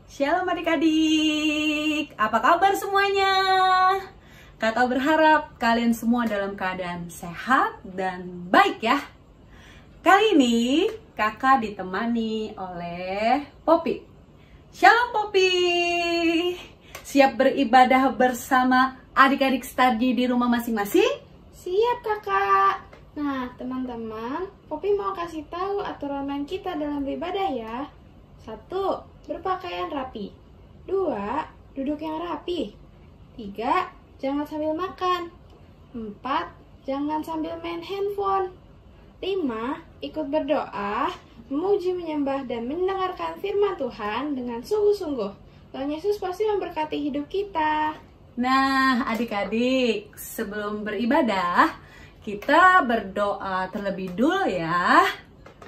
Shalom adik-adik, apa kabar semuanya? Kakak berharap kalian semua dalam keadaan sehat dan baik ya. Kali ini kakak ditemani oleh Poppy. Shalom Poppy, siap beribadah bersama adik-adik study di rumah masing-masing? Siap kakak. Nah teman-teman, Poppy mau kasih tahu aturan main kita dalam beribadah ya. 1. Berpakaian rapi. 2. Duduk yang rapi. 3. Jangan sambil makan. 4. Jangan sambil main handphone. 5. Ikut berdoa, memuji, menyembah, dan mendengarkan firman Tuhan dengan sungguh-sungguh. Tuhan Yesus pasti memberkati hidup kita. Nah adik-adik, sebelum beribadah kita berdoa terlebih dulu ya.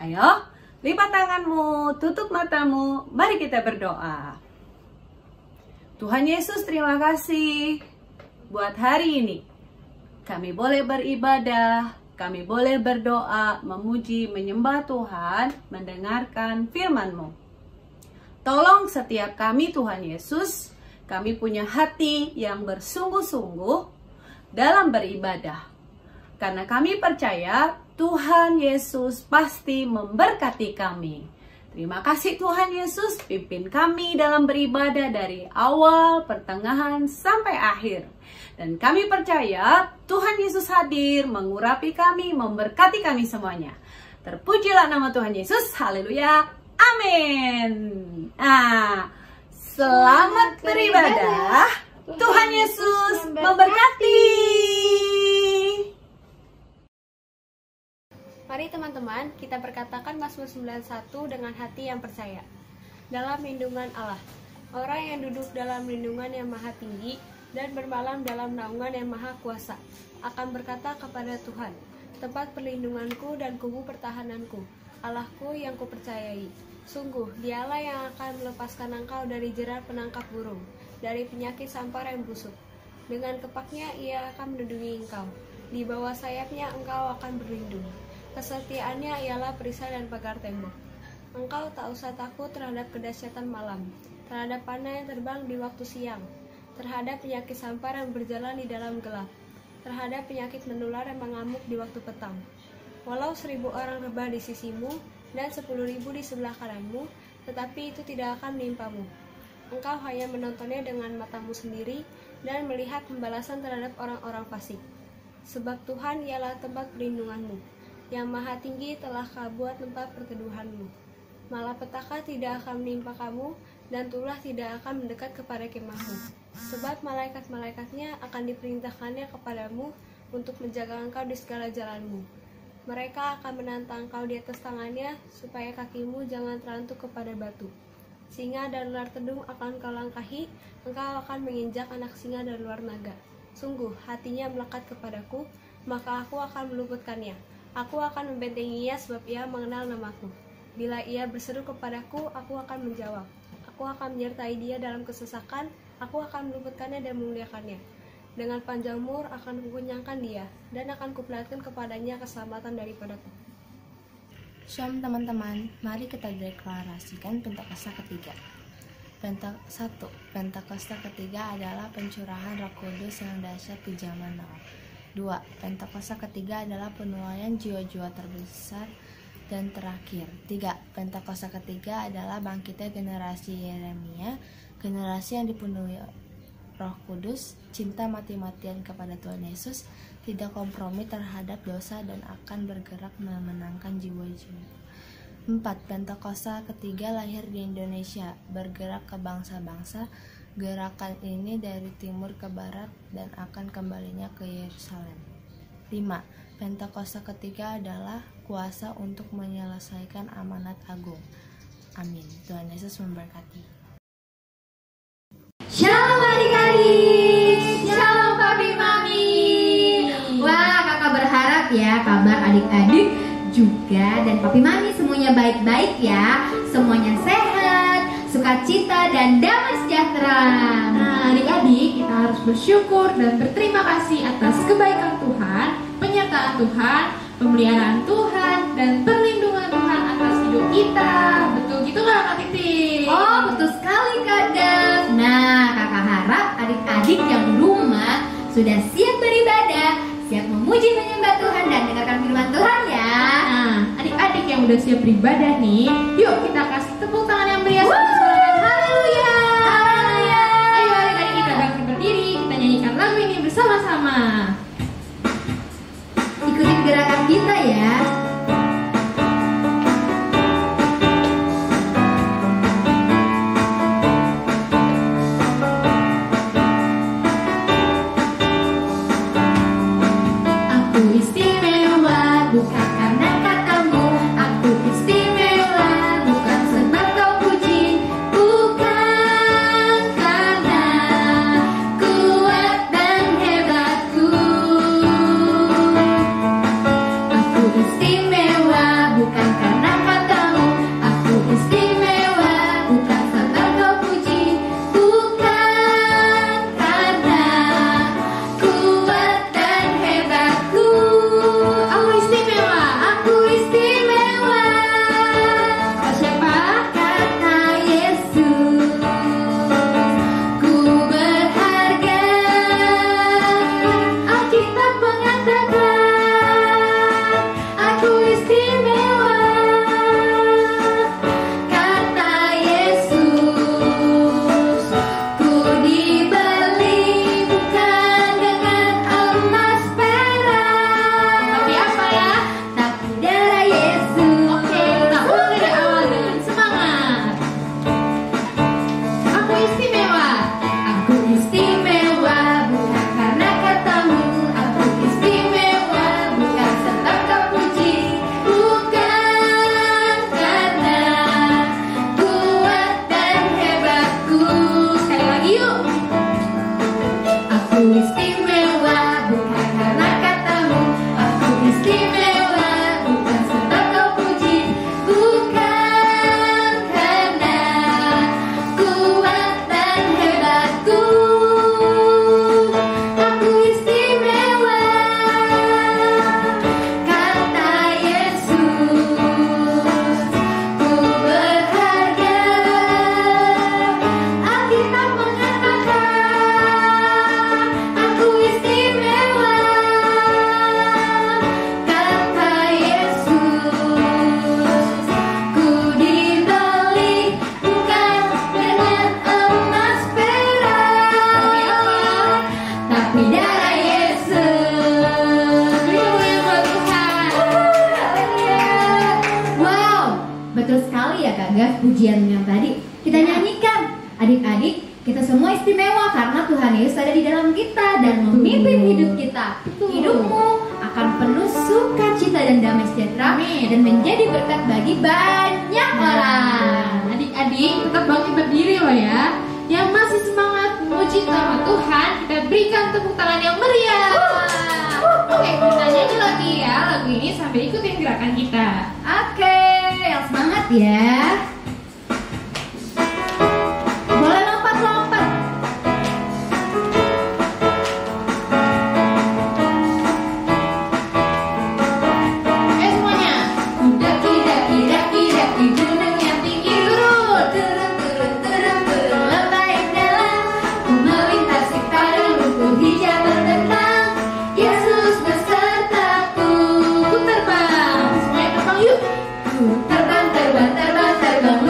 Ayo, lipat tanganmu, tutup matamu, mari kita berdoa. Tuhan Yesus, terima kasih buat hari ini. Kami boleh beribadah, kami boleh berdoa, memuji, menyembah Tuhan, mendengarkan firman-Mu. Tolong setiap kami Tuhan Yesus, kami punya hati yang bersungguh-sungguh dalam beribadah. Karena kami percaya Tuhan Yesus pasti memberkati kami. Terima kasih Tuhan Yesus, pimpin kami dalam beribadah dari awal, pertengahan, sampai akhir. Dan kami percaya Tuhan Yesus hadir, mengurapi kami, memberkati kami semuanya. Terpujilah nama Tuhan Yesus, haleluya, amin. Selamat beribadah, Tuhan Yesus memberkati. Mari teman-teman, kita berkatakan Mazmur 91 dengan hati yang percaya. Dalam lindungan Allah, orang yang duduk dalam lindungan yang maha tinggi dan bermalam dalam naungan yang maha kuasa, akan berkata kepada Tuhan, tempat perlindunganku dan kubu pertahananku, Allahku yang kupercayai. Sungguh, dialah yang akan melepaskan engkau dari jerat penangkap burung, dari penyakit sampar yang busuk. Dengan kepaknya ia akan melindungi engkau, di bawah sayapnya engkau akan berlindung. Kesetiaannya ialah perisai dan pagar tembok. Engkau tak usah takut terhadap kedahsyatan malam, terhadap panah yang terbang di waktu siang, terhadap penyakit sampar yang berjalan di dalam gelap, terhadap penyakit menular yang mengamuk di waktu petang. Walau 1000 orang rebah di sisimu dan 10.000 di sebelah kananmu, tetapi itu tidak akan menimpamu. Engkau hanya menontonnya dengan matamu sendiri dan melihat pembalasan terhadap orang-orang fasik. Sebab Tuhan ialah tempat perlindunganmu, yang maha tinggi telah buat tempat perteduhanmu. Malapetaka tidak akan menimpa kamu, dan tulah tidak akan mendekat kepada kemahmu. Sebab malaikat-malaikatnya akan diperintahkannya kepadamu untuk menjaga engkau di segala jalanmu. Mereka akan menantang engkau di atas tangannya, supaya kakimu jangan terantuk kepada batu. Singa dan ular tedung akan kau langkahi, engkau akan menginjak anak singa dan ular naga. Sungguh, hatinya melekat kepadaku, maka aku akan meluputkannya. Aku akan membentenginya sebab ia mengenal namaku. Bila ia berseru kepadaku, aku akan menjawab. Aku akan menyertai dia dalam kesesakan, aku akan meluputkannya dan memuliakannya. Dengan panjang umur akan kukenyangkan dia, dan akan kuperlihatkan kepadanya keselamatan daripadaku. Shalom teman-teman, mari kita deklarasikan Pentakosta ketiga. 1. Pentakosta ketiga adalah pencurahan Roh Kudus yang dahsyat di zaman now. 2. Pentakosta ketiga adalah penuaian jiwa-jiwa terbesar dan terakhir. 3. Pentakosta ketiga adalah bangkitnya generasi Yeremia, generasi yang dipenuhi Roh Kudus, cinta mati-matian kepada Tuhan Yesus, tidak kompromi terhadap dosa dan akan bergerak memenangkan jiwa-jiwa. 4. Pentakosta ketiga lahir di Indonesia, bergerak ke bangsa-bangsa. Gerakan ini dari timur ke barat dan akan kembalinya ke Yerusalem. 5. Pentakosta ketiga adalah kuasa untuk menyelesaikan amanat agung. Amin. Tuhan Yesus memberkati. Shalom adik-adik, shalom papi mami. Wah, kakak berharap ya kabar adik-adik juga dan papi mami semuanya baik-baik ya. Semuanya sehat, sukacita dan damai sejahtera. Nah adik-adik, kita harus bersyukur dan berterima kasih atas kebaikan Tuhan, penyertaan Tuhan, pemeliharaan Tuhan, dan perlindungan Tuhan atas hidup kita. Betul gitu nggak Kak Titi? Oh betul sekali Kak adik-adik yang di rumah sudah siap beribadah, siap memuji menyembah Tuhan dan dengarkan firman Tuhan ya. Nah, adik-adik yang udah siap beribadah nih, yuk kita kasih tepuk tangan yang meriah untuk suarakan haleluya. Haleluya. Ayo adik-adik kita bangkit berdiri, kita nyanyikan lagu ini bersama-sama. Ikutin gerakan kita ya. Aku istimewa bukan karena katamu, aku istimewa bukan sebab kau puji, bukan karena kuat dan hebatku. Aku istimewa bukan karena katamu, aku istimewa bukan sebab kau puji, bukan karena kuat dan hebatku. Aku istimewa, aku istimewa. Kata siapa? Kata Yesus, ku berharga. Alkitab mengatakan, aku istimewa. Kata Yesus, ku dibeli bukan dengan emas perak, Tapi apa ya? tapi darah Yesus. Oke, kita ulang dari awal dengan semangat. Aku istimewa. Aku istimewa bukan karena katamu, aku istimewa bukan sebab kau puji, bukan karena kuat dan hebatku. Sekali lagi yuk. Aku istimewa bukan karena katamu, aku istimewa bukan sebab kau puji, bukan karena kuat dan hebatku. Aku istimewa. Kata Yesus, ku berharga. Alkitab mengatakan, aku istimewa. Kata Yesus, ku dibeli bukan dengan emas perak, tapi darah Yesus. Haleluya buat Tuhan. Wow, betul sekali ya Kak Gaf pujian yang tadi kita nyanyikan. Adik-adik, kita semua istimewa karena Tuhan Yesus ada di dalam kita dan memimpin hidup kita. Hidupmu akan penuh sukacita dan damai sejahtera dan menjadi berkat bagi banyak orang. Adik-adik tetap bangkit berdiri loh ya. Yang masih semangat memuji nama Tuhan, kita berikan tepuk tangan yang meriah. Oke, kita nyanyi lagi ya lagu ini sambil ikutin gerakan kita. Oke, yang semangat ya. Boleh lompat-lompat. Semuanya. Daki daki daki daki gunung yang tinggi, turun turun turun turun turun lebay dalam, ku melintasi padang rumput hijau berdentang, Yesus besertaku. Ku terbang. Semuanya terbang yuk. Ku terbang terbang terbang terbang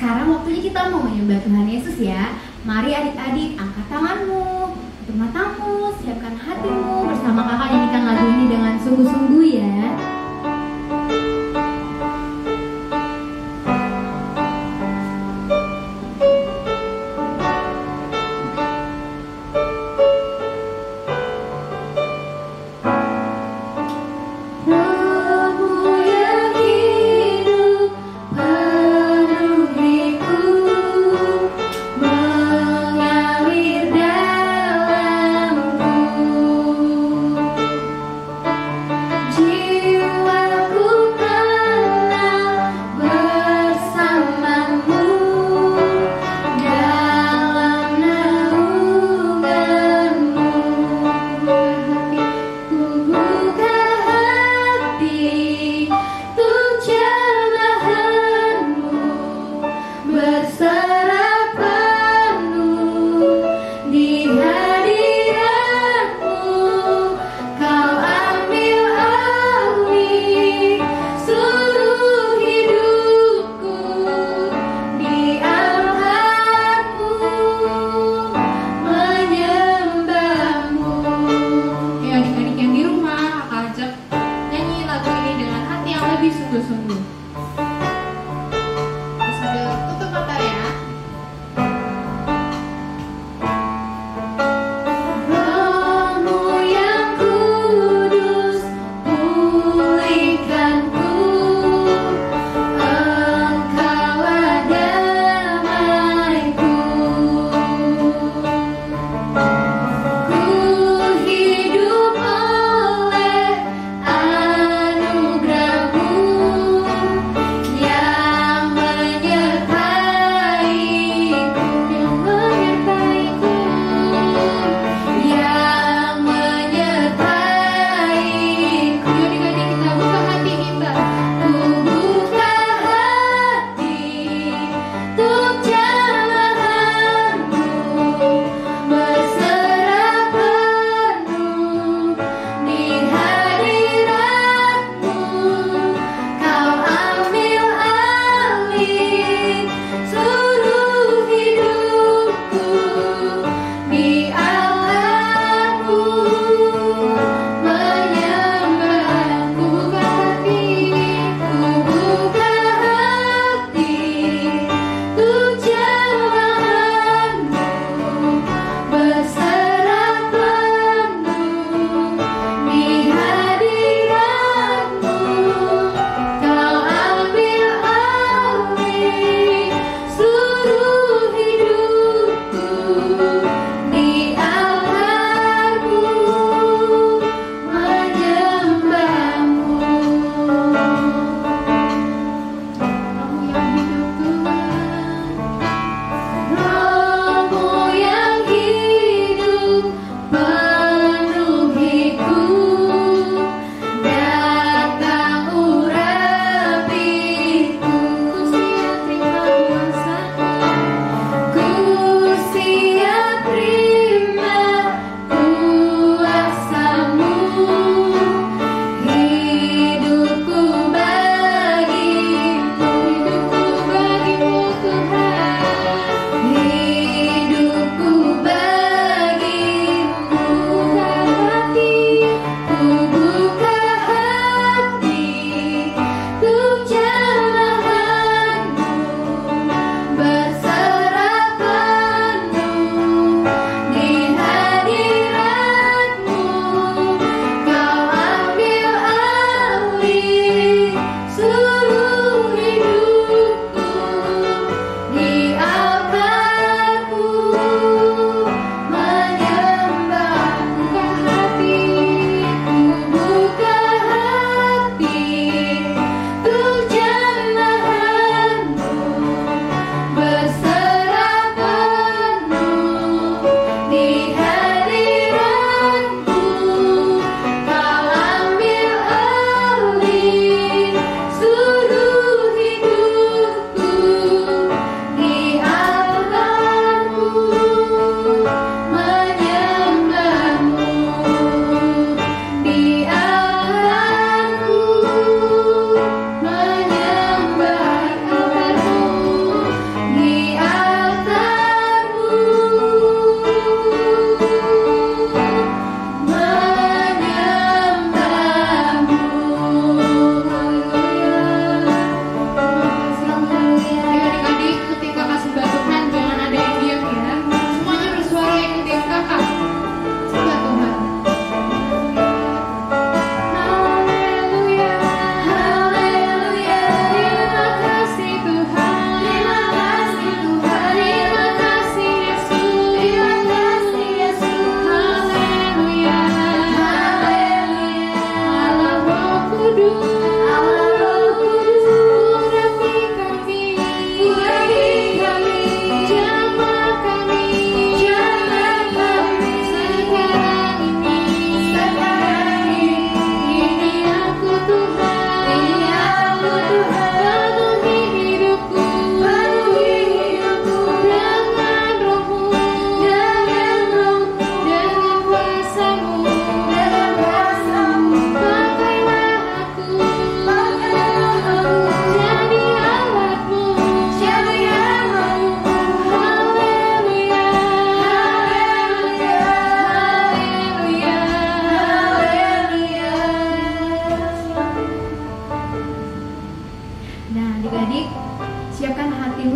sekarang waktunya kita mau menyembah Tuhan Yesus ya. Mari adik-adik angkat tanganmu, tutup matamu, siapkan hatimu bersama kakak nyanyikan lagu ini dengan sungguh-sungguh ya. Sungguh-sungguh. Terus sambil tutup mata ya.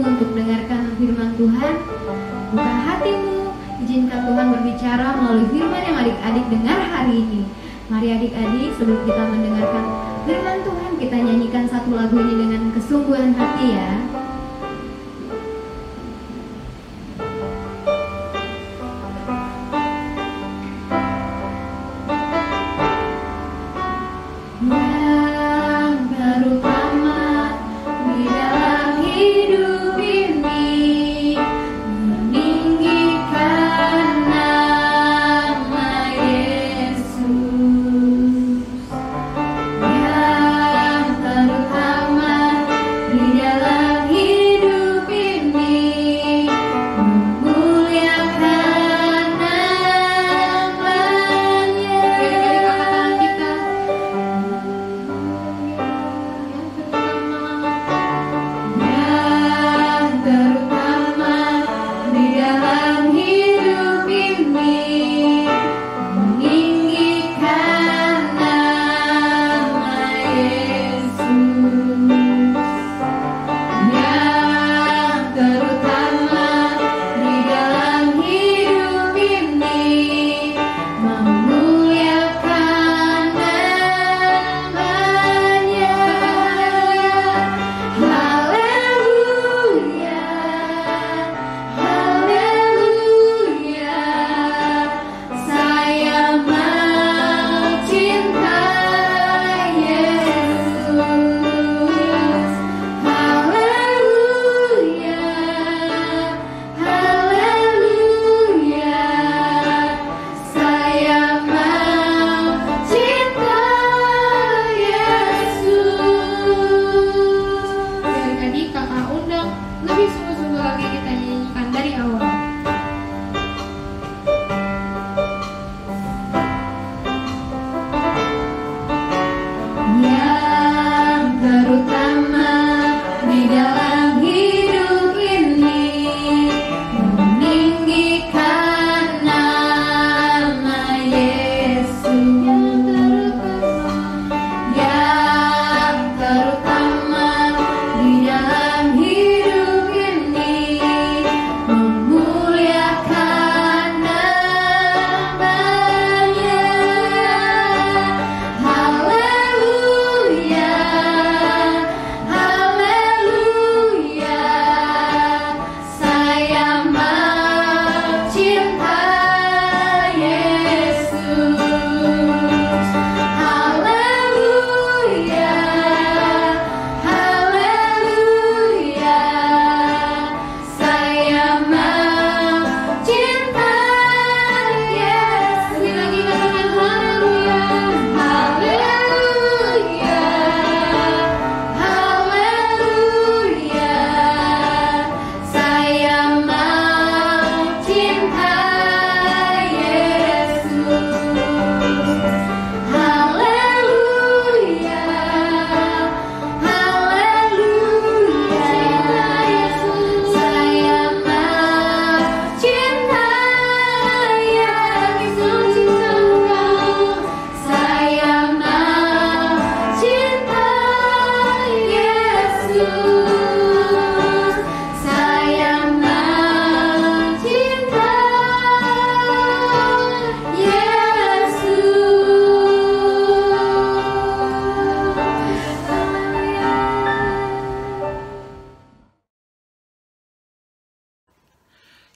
hatimu untuk dengarkan firman Tuhan. Buka hatimu, izinkan Tuhan berbicara melalui firman yang adik-adik dengar hari ini. Mari adik-adik, sebelum kita mendengarkan firman Tuhan, kita nyanyikan satu lagu ini dengan kesungguhan hati ya.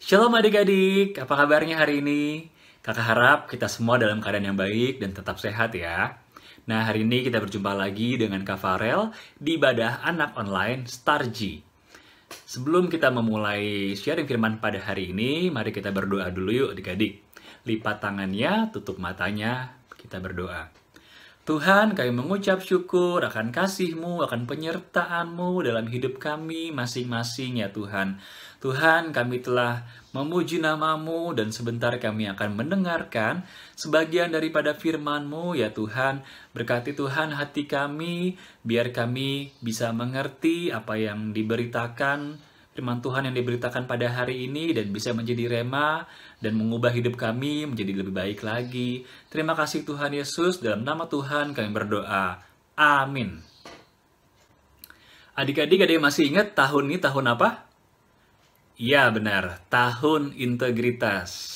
Shalom adik-adik, apa kabarnya hari ini? Kakak harap kita semua dalam keadaan yang baik dan tetap sehat ya. Nah, hari ini kita berjumpa lagi dengan Kak Farel di ibadah anak online Starji. Sebelum kita memulai sharing firman pada hari ini, mari kita berdoa dulu yuk adik-adik. Lipat tangannya, tutup matanya, kita berdoa. Tuhan, kami mengucap syukur akan kasih-Mu, akan penyertaan-Mu dalam hidup kami masing-masing ya Tuhan. Tuhan, kami telah memuji nama-Mu dan sebentar kami akan mendengarkan sebagian daripada firman-Mu ya Tuhan. Berkati Tuhan hati kami, biar kami bisa mengerti apa yang diberitakan, firman Tuhan yang diberitakan pada hari ini dan bisa menjadi rema dan mengubah hidup kami menjadi lebih baik lagi. Terima kasih Tuhan Yesus, dalam nama Tuhan kami berdoa. Amin. Adik-adik, ada yang masih ingat tahun ini tahun apa? Iya benar, tahun integritas.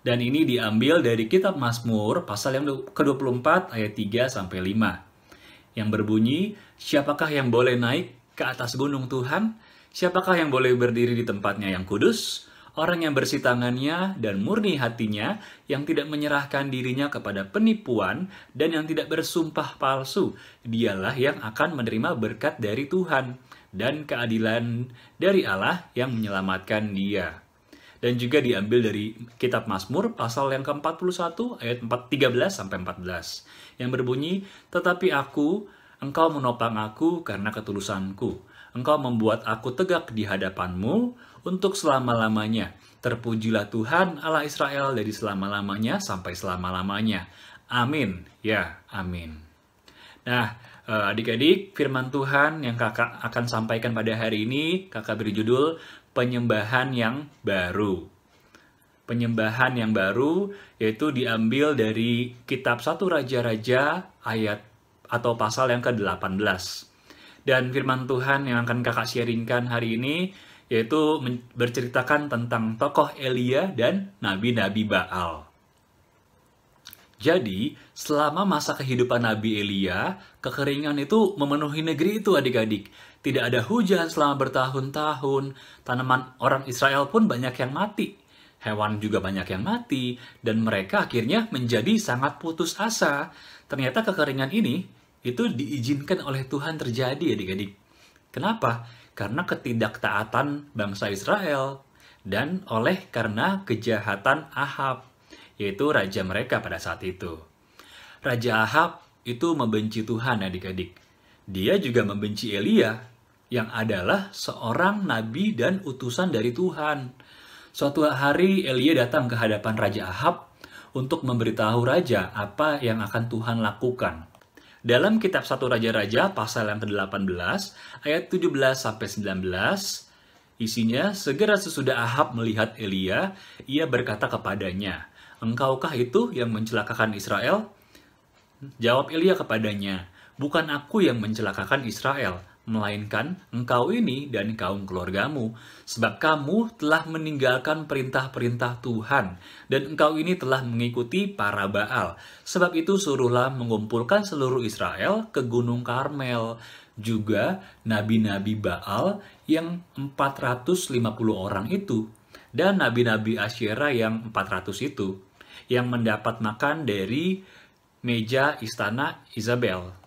Dan ini diambil dari kitab Mazmur pasal yang ke-24 ayat 3 sampai 5. Yang berbunyi, siapakah yang boleh naik ke atas gunung Tuhan? Siapakah yang boleh berdiri di tempatnya yang kudus? Orang yang bersih tangannya dan murni hatinya, yang tidak menyerahkan dirinya kepada penipuan dan yang tidak bersumpah palsu, dialah yang akan menerima berkat dari Tuhan dan keadilan dari Allah yang menyelamatkan dia. Dan juga diambil dari kitab Mazmur pasal yang ke-41 ayat 13 sampai 14 yang berbunyi, tetapi engkau menopang aku karena ketulusanku. Engkau membuat aku tegak di hadapanmu untuk selama-lamanya. Terpujilah Tuhan Allah Israel dari selama-lamanya sampai selama-lamanya. Amin. Ya, amin. Nah, adik-adik, firman Tuhan yang kakak akan sampaikan pada hari ini, kakak beri judul Penyembahan yang Baru. Penyembahan yang baru yaitu diambil dari kitab 1 Raja-Raja ayat atau pasal yang ke-18. Dan firman Tuhan yang akan kakak sharingkan hari ini yaitu berceritakan tentang tokoh Elia dan nabi-nabi Baal. Jadi, selama masa kehidupan Nabi Elia, kekeringan itu memenuhi negeri itu adik-adik. Tidak ada hujan selama bertahun-tahun, tanaman orang Israel pun banyak yang mati. Hewan juga banyak yang mati, dan mereka akhirnya menjadi sangat putus asa. Ternyata kekeringan ini, itu diizinkan oleh Tuhan terjadi adik-adik. Kenapa? Karena ketidaktaatan bangsa Israel, dan karena kejahatan Ahab, yaitu raja mereka pada saat itu. Raja Ahab itu membenci Tuhan adik-adik. Dia juga membenci Elia, yang adalah seorang nabi dan utusan dari Tuhan. Suatu hari Elia datang ke hadapan Raja Ahab untuk memberitahu raja apa yang akan Tuhan lakukan. Dalam kitab 1 Raja-Raja pasal yang ke-18 ayat 17-19 isinya, segera sesudah Ahab melihat Elia, ia berkata kepadanya, "Engkaukah itu yang mencelakakan Israel?" Jawab Elia kepadanya, "Bukan aku yang mencelakakan Israel, melainkan engkau ini dan kaum keluargamu, sebab kamu telah meninggalkan perintah-perintah Tuhan, dan engkau ini telah mengikuti para Baal. Sebab itu suruhlah mengumpulkan seluruh Israel ke Gunung Karmel, juga nabi-nabi Baal yang 450 orang itu, dan nabi-nabi Asyera yang 400 itu, yang mendapat makan dari meja istana Isabel."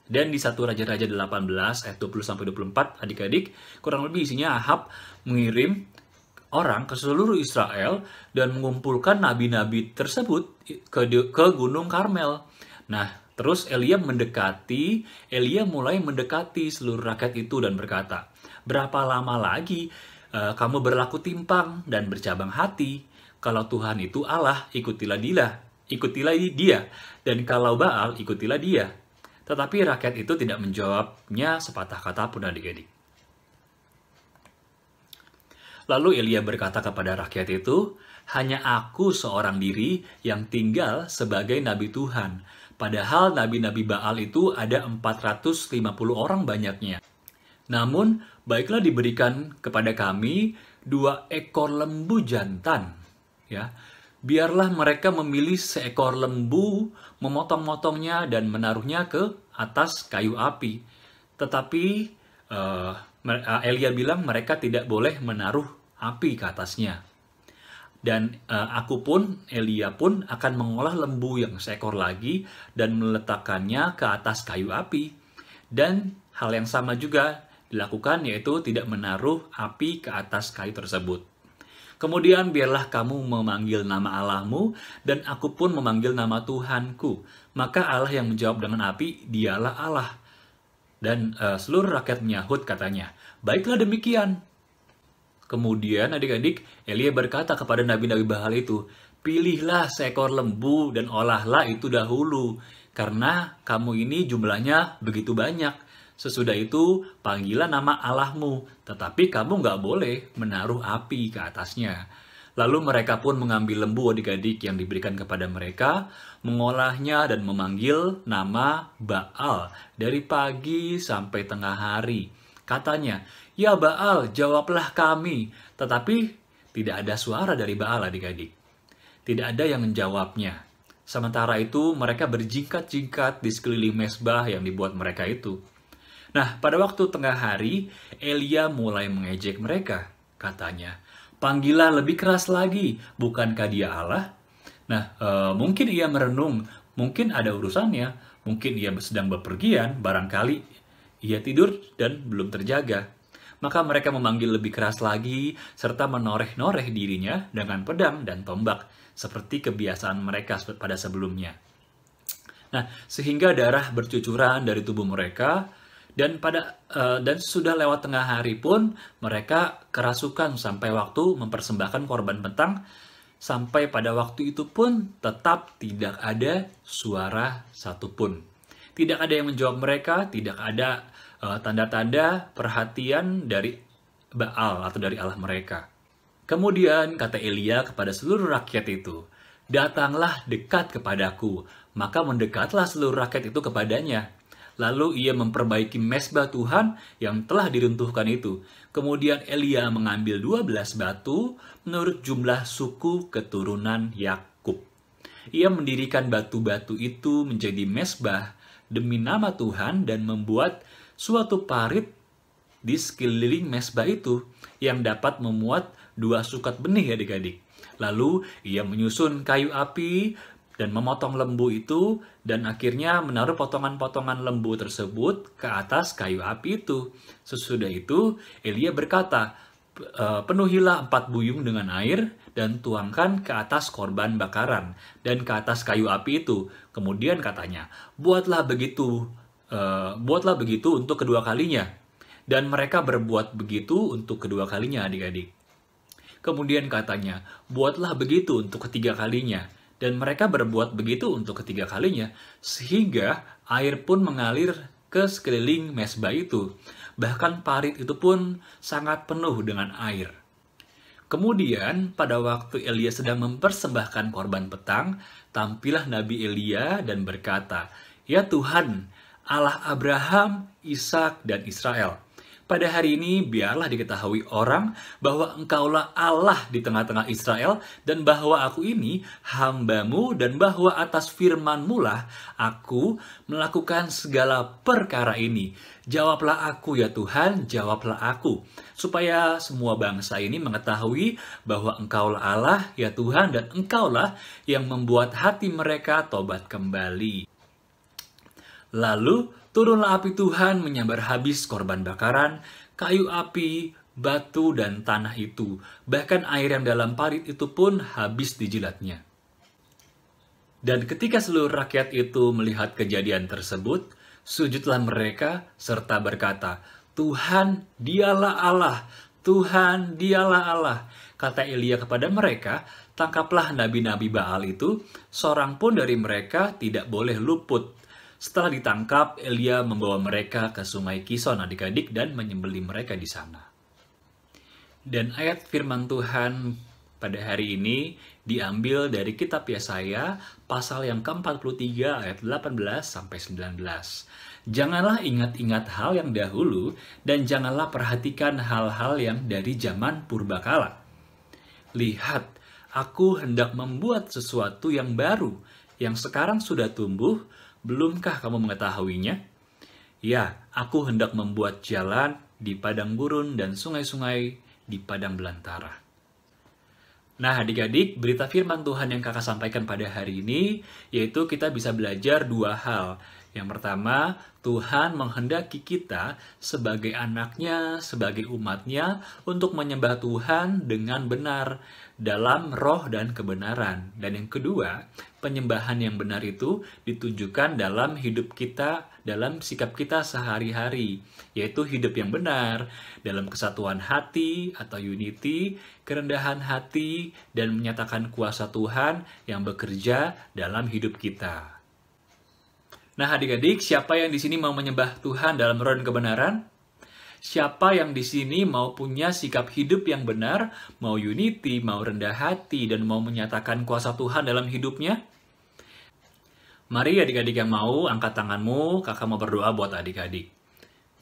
Dan di 1 Raja-Raja 18 ayat 20-24 adik-adik, kurang lebih isinya Ahab mengirim orang ke seluruh Israel dan mengumpulkan nabi-nabi tersebut ke Gunung Karmel. Nah, terus Elia mulai mendekati seluruh rakyat itu dan berkata, "Berapa lama lagi kamu berlaku timpang dan bercabang hati? Kalau Tuhan itu Allah, ikutilah dia, dan kalau Baal, ikutilah dia." Tetapi rakyat itu tidak menjawabnya sepatah kata pun adik-adik. Lalu Elia berkata kepada rakyat itu, "Hanya aku seorang diri yang tinggal sebagai nabi Tuhan. Padahal nabi-nabi Baal itu ada 450 orang banyaknya. Namun, baiklah diberikan kepada kami 2 ekor lembu jantan. Ya, biarlah mereka memilih seekor lembu, memotong-motongnya dan menaruhnya ke atas kayu api." Tetapi Elia bilang mereka tidak boleh menaruh api ke atasnya. Dan Elia pun akan mengolah lembu yang seekor lagi dan meletakkannya ke atas kayu api. Dan hal yang sama juga dilakukan, yaitu tidak menaruh api ke atas kayu tersebut. "Kemudian biarlah kamu memanggil nama Allahmu, dan aku pun memanggil nama Tuhanku. Maka Allah yang menjawab dengan api, dialah Allah." Dan seluruh rakyat menyahut katanya, "Baiklah demikian." Kemudian adik-adik, Elia berkata kepada nabi-nabi Baal itu, "Pilihlah seekor lembu dan olahlah itu dahulu, karena kamu ini jumlahnya begitu banyak. Sesudah itu, panggilah nama Allahmu, tetapi kamu nggak boleh menaruh api ke atasnya." Lalu mereka pun mengambil lembu adik-adik yang diberikan kepada mereka, mengolahnya dan memanggil nama Baal dari pagi sampai tengah hari. Katanya, "Ya Baal, jawablah kami." Tetapi tidak ada suara dari Baal, adik-adik. Tidak ada yang menjawabnya. Sementara itu mereka berjingkat-jingkat di sekeliling mezbah yang dibuat mereka itu. Nah, pada waktu tengah hari, Elia mulai mengejek mereka. Katanya, "Panggillah lebih keras lagi, bukankah dia Allah?" Nah, mungkin ia merenung, mungkin ada urusannya, mungkin ia sedang bepergian, barangkali ia tidur dan belum terjaga. Maka mereka memanggil lebih keras lagi, serta menoreh-noreh dirinya dengan pedang dan tombak, seperti kebiasaan mereka pada sebelumnya. Nah, sehingga darah bercucuran dari tubuh mereka, dan sudah lewat tengah hari pun, mereka kerasukan sampai waktu mempersembahkan korban petang, sampai pada waktu itu pun tetap tidak ada suara satupun. Tidak ada yang menjawab mereka, tidak ada tanda-tanda perhatian dari Baal atau dari Allah mereka. Kemudian kata Elia kepada seluruh rakyat itu, "Datanglah dekat kepadaku." Maka mendekatlah seluruh rakyat itu kepadanya. Lalu ia memperbaiki mezbah Tuhan yang telah diruntuhkan itu. Kemudian Elia mengambil 12 batu menurut jumlah suku keturunan Yakub. Ia mendirikan batu-batu itu menjadi mezbah demi nama Tuhan dan membuat suatu parit di sekeliling mezbah itu yang dapat memuat 2 sukat benih, adik-adik. Lalu ia menyusun kayu api dan memotong lembu itu, dan akhirnya menaruh potongan-potongan lembu tersebut ke atas kayu api itu. Sesudah itu Elia berkata, "Penuhilah 4 buyung dengan air dan tuangkan ke atas korban bakaran dan ke atas kayu api itu." Kemudian katanya, buatlah begitu untuk kedua kalinya. Dan mereka berbuat begitu untuk kedua kalinya, adik-adik. Kemudian katanya, buatlah begitu untuk ketiga kalinya. Dan mereka berbuat begitu untuk ketiga kalinya, sehingga air pun mengalir ke sekeliling mezbah itu. Bahkan parit itu pun sangat penuh dengan air. Kemudian pada waktu Elia sedang mempersembahkan korban petang, tampillah Nabi Elia dan berkata, "Ya Tuhan, Allah Abraham, Ishak, dan Israel, pada hari ini biarlah diketahui orang bahwa Engkaulah Allah di tengah-tengah Israel, dan bahwa aku ini hamba-Mu, dan bahwa atas firman-Mu lah aku melakukan segala perkara ini. Jawablah aku ya Tuhan, jawablah aku, supaya semua bangsa ini mengetahui bahwa Engkaulah Allah ya Tuhan, dan Engkaulah yang membuat hati mereka tobat kembali." Lalu turunlah api Tuhan menyambar habis korban bakaran, kayu api, batu, dan tanah itu. Bahkan air yang dalam parit itu pun habis dijilatnya. Dan ketika seluruh rakyat itu melihat kejadian tersebut, sujudlah mereka serta berkata, "Tuhan, dialah Allah, Tuhan, dialah Allah." Kata Elia kepada mereka, "Tangkaplah nabi-nabi Baal itu, seorang pun dari mereka tidak boleh luput." Setelah ditangkap, Elia membawa mereka ke sungai Kison, adik-adik, dan menyembelih mereka di sana. Dan ayat firman Tuhan pada hari ini diambil dari kitab Yesaya pasal yang ke-43 ayat 18-19. "Janganlah ingat-ingat hal yang dahulu, dan janganlah perhatikan hal-hal yang dari zaman purbakala. Lihat, aku hendak membuat sesuatu yang baru, yang sekarang sudah tumbuh. Belumkah kamu mengetahuinya? Ya, aku hendak membuat jalan di padang gurun dan sungai-sungai di padang belantara." Nah, adik-adik, berita firman Tuhan yang kakak sampaikan pada hari ini, yaitu kita bisa belajar 2 hal. Yang pertama, Tuhan menghendaki kita sebagai anaknya, sebagai umatnya, untuk menyembah Tuhan dengan benar, dalam roh dan kebenaran. Dan yang kedua, penyembahan yang benar itu ditunjukkan dalam hidup kita, dalam sikap kita sehari-hari, yaitu hidup yang benar, dalam kesatuan hati atau unity, kerendahan hati, dan menyatakan kuasa Tuhan yang bekerja dalam hidup kita. Nah, adik-adik, siapa yang di sini mau menyembah Tuhan dalam roh dan kebenaran? Siapa yang di sini mau punya sikap hidup yang benar, mau unity, mau rendah hati, dan mau menyatakan kuasa Tuhan dalam hidupnya? Mari adik-adik yang mau, angkat tanganmu, kakak mau berdoa buat adik-adik.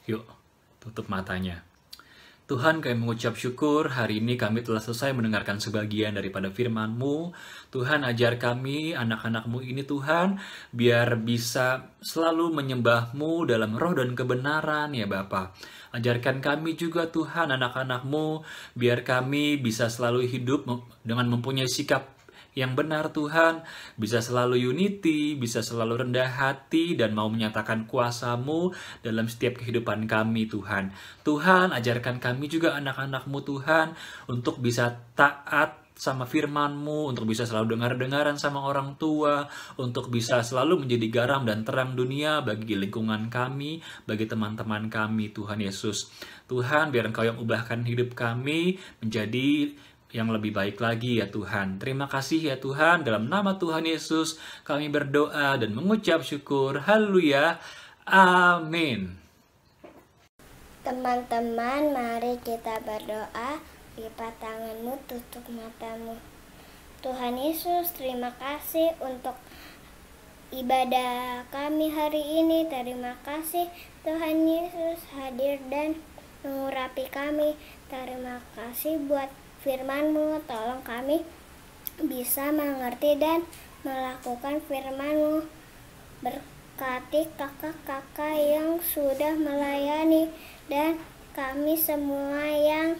Yuk, tutup matanya. Tuhan, kami mengucap syukur hari ini kami telah selesai mendengarkan sebagian daripada firman-Mu. Tuhan, ajar kami, anak-anak-Mu ini Tuhan, biar bisa selalu menyembah-Mu dalam roh dan kebenaran ya Bapa. Ajarkan kami juga Tuhan, anak-anak-Mu, biar kami bisa selalu hidup dengan mempunyai sikap yang benar Tuhan, bisa selalu unity, bisa selalu rendah hati, dan mau menyatakan kuasa-Mu dalam setiap kehidupan kami Tuhan. Tuhan, ajarkan kami juga anak-anak-Mu Tuhan, untuk bisa taat sama firman-Mu, untuk bisa selalu dengar-dengaran sama orang tua, untuk bisa selalu menjadi garam dan terang dunia bagi lingkungan kami, bagi teman-teman kami Tuhan Yesus. Tuhan, biar Engkau yang ubahkan hidup kami menjadi yang lebih baik lagi ya Tuhan. Terima kasih ya Tuhan, dalam nama Tuhan Yesus kami berdoa dan mengucap syukur. Haleluya. Amin. Teman-teman, mari kita berdoa. Lipat tanganmu, tutup matamu. Tuhan Yesus, terima kasih untuk ibadah kami hari ini. Terima kasih Tuhan Yesus hadir dan mengurapi kami. Terima kasih buat firman-Mu, tolong kami bisa mengerti dan melakukan firman-Mu. Berkati kakak-kakak yang sudah melayani dan kami semua yang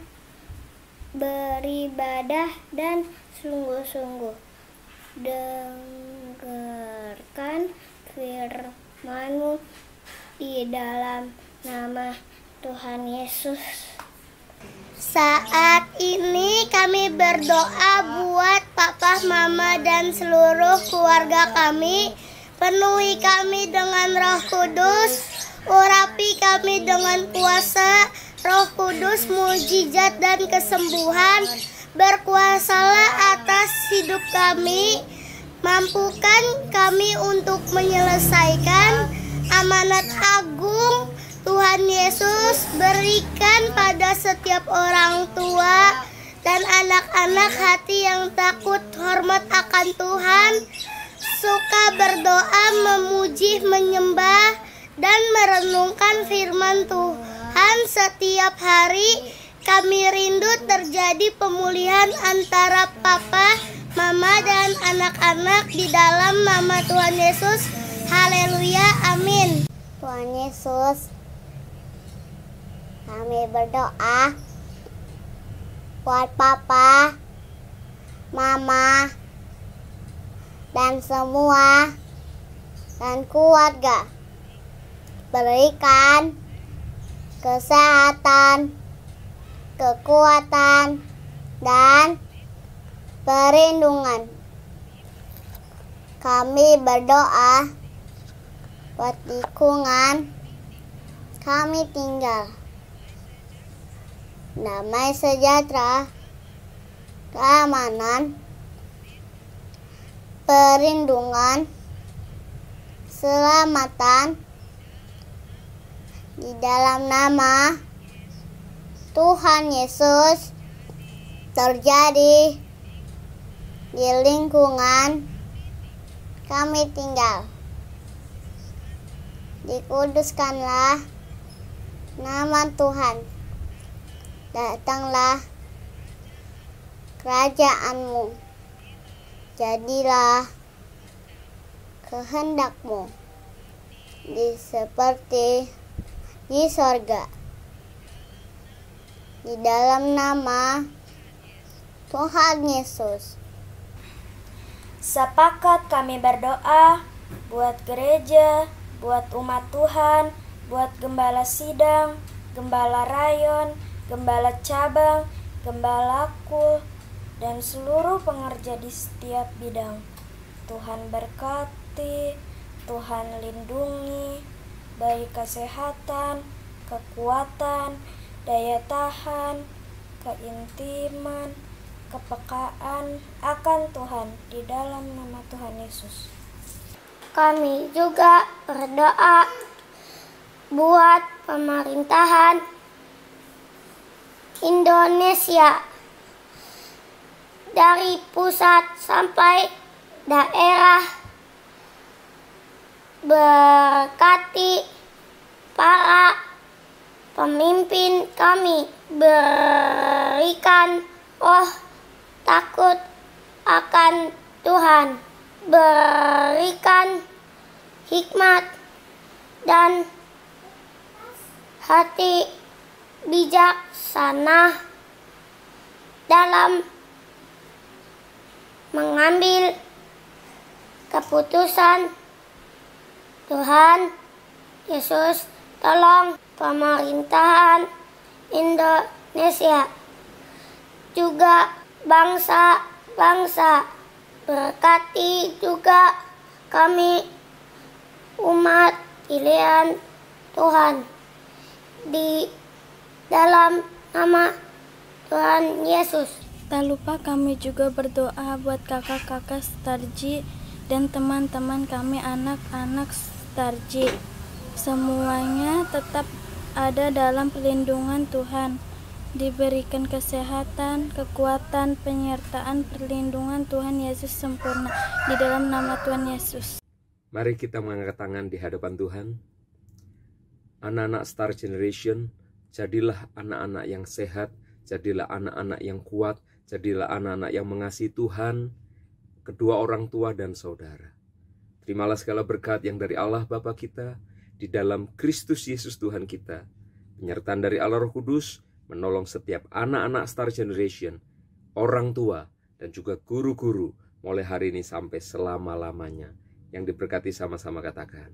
beribadah dan sungguh-sungguh dengarkan firman-Mu di dalam nama Tuhan Yesus. Saat ini kami berdoa buat papa, mama, dan seluruh keluarga kami. Penuhi kami dengan Roh Kudus, urapi kami dengan kuasa Roh Kudus, mujizat dan kesembuhan. Berkuasalah atas hidup kami, mampukan kami untuk menyelesaikan amanat agung Tuhan Yesus. Berikan pada setiap orang tua dan anak-anak hati yang takut hormat akan Tuhan, suka berdoa, memuji, menyembah, dan merenungkan firman Tuhan setiap hari. Kami rindu terjadi pemulihan antara papa, mama, dan anak-anak di dalam nama Tuhan Yesus. Haleluya, amin. Tuhan Yesus, kami berdoa buat papa, mama, dan semua dan keluarga. Berikan kesehatan, kekuatan, dan perlindungan. Kami berdoa buat lingkungan kami tinggal. Damai sejahtera, keamanan, perlindungan, keselamatan di dalam nama Tuhan Yesus terjadi di lingkungan kami tinggal. Dikuduskanlah nama Tuhan. Datanglah kerajaan-Mu. Jadilah kehendak-Mu seperti di sorga. Di dalam nama Tuhan Yesus. Sepakat kami berdoa buat gereja, buat umat Tuhan, buat gembala sidang, gembala rayon, gembala cabang, gembala kul, dan seluruh pengerja di setiap bidang. Tuhan berkati, Tuhan lindungi, baik kesehatan, kekuatan, daya tahan, keintiman, kepekaan akan Tuhan di dalam nama Tuhan Yesus. Kami juga berdoa buat pemerintahan Indonesia dari pusat sampai daerah. Berkati para pemimpin kami, berikan roh takut akan Tuhan, berikan hikmat dan hati bijaksana dalam mengambil keputusan. Tuhan Yesus, tolong pemerintahan Indonesia, juga bangsa-bangsa, berkati juga kami umat pilihan Tuhan, di dalam nama Tuhan Yesus. Tak lupa kami juga berdoa buat kakak-kakak Starji dan teman-teman kami anak-anak Starji. Semuanya tetap ada dalam perlindungan Tuhan, diberikan kesehatan, kekuatan, penyertaan, perlindungan Tuhan Yesus sempurna di dalam nama Tuhan Yesus. Mari kita mengangkat tangan di hadapan Tuhan. Anak-anak Star Generation, jadilah anak-anak yang sehat, jadilah anak-anak yang kuat, jadilah anak-anak yang mengasihi Tuhan, kedua orang tua dan saudara. Terimalah segala berkat yang dari Allah Bapa kita, di dalam Kristus Yesus Tuhan kita. Penyertaan dari Allah Roh Kudus menolong setiap anak-anak Star Generation, orang tua, dan juga guru-guru mulai hari ini sampai selama-lamanya. Yang diberkati sama-sama katakan,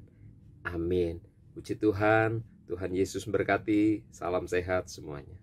amin. Puji Tuhan, Tuhan Yesus memberkati, salam sehat semuanya.